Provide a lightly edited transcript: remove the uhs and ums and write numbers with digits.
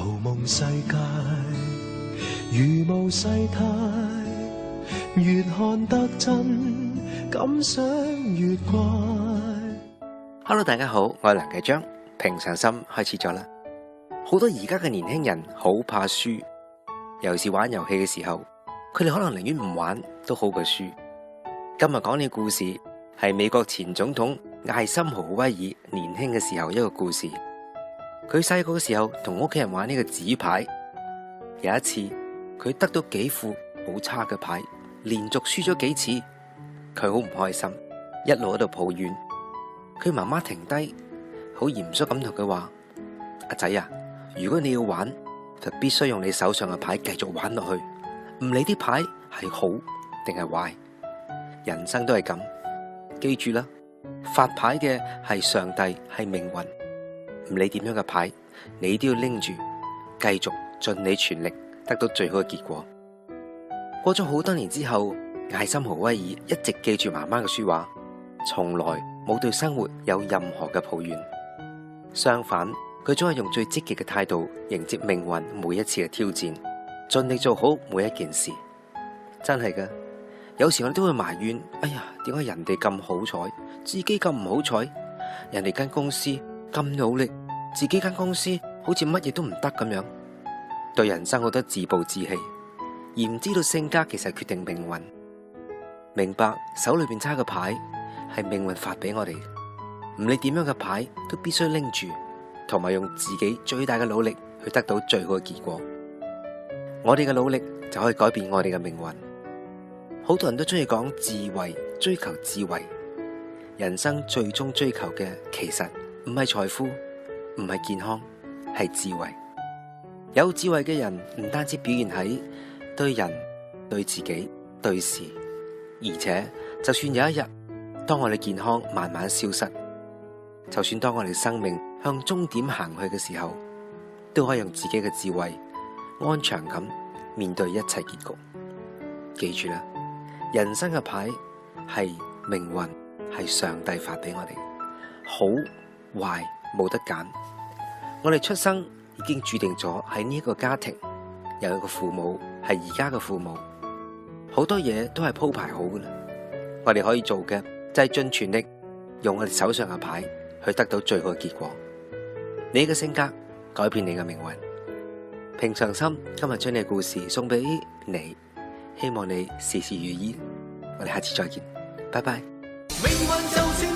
夢世界如無世態，越看得真，感想越怪。Hello， 大家好，我係梁繼章，平常心開始咗啦。好多而家嘅年輕人好怕輸，尤其是玩遊戲嘅時候，佢哋可能寧願唔玩都好過輸。今日講呢個故事係美國前總統艾森豪威爾年輕嘅時候一個故事。佢細個嘅時候同屋企人玩呢個紙牌，有一次佢得到幾副好差嘅牌，連續輸咗幾次，佢好唔開心，一路喺度抱怨。佢媽媽停低，好嚴肅咁同佢話：阿仔啊，如果你要玩，就必須用你手上嘅牌繼續玩落去，唔理啲牌係好定係壞，人生都係咁。記住啦，發牌嘅係上帝，係命運。唔理點樣嘅牌，你都要拎住，繼續盡你全力，得到最好嘅結果。過咗好多年之後，艾森豪威爾一直記住媽媽嘅說話，從來冇對生活有任何嘅抱怨。相反，佢總係用最積極嘅態度迎接命運每一次嘅挑戰，盡力做好每一件事。真係㗎，有時我哋都會埋怨，哎呀，點解人哋咁好彩，自己咁唔好彩？人哋間公司咁努力，自己間公司好似乜嘢都唔得咁樣，對人生好多自暴自棄，而唔知道性格其實決定命運。明白手裏邊揸嘅牌係命運發俾我哋，唔理點樣嘅牌都必須拎住，同埋用自己最大嘅努力去得到最好嘅結果。我哋嘅努力就可以改變我哋嘅命運。好多人都中意講智慧，追求智慧。人生最終追求嘅其實唔係財富，唔係健康，係智慧。有智慧嘅人唔單止表現喺對人、對自己、對事，而且就算有一日當我哋健康慢慢消失，就算當我哋生命向終點行去嘅時候，都可以用自己嘅智慧安詳咁面對一切結局。記住啦，人生嘅牌係命運，係上帝發俾我哋，好壞冇得揀。我哋出生已經注定咗喺呢一個家庭，有一個父母係而家嘅父母，好多嘢都係鋪排好噶啦。我哋可以做嘅就係盡全力用我哋手上嘅牌去得到最好嘅結果。你嘅性格改變你嘅命運。平常心今日將你嘅故事送俾你，希望你事事如意。我哋下次再見，拜拜。命運就算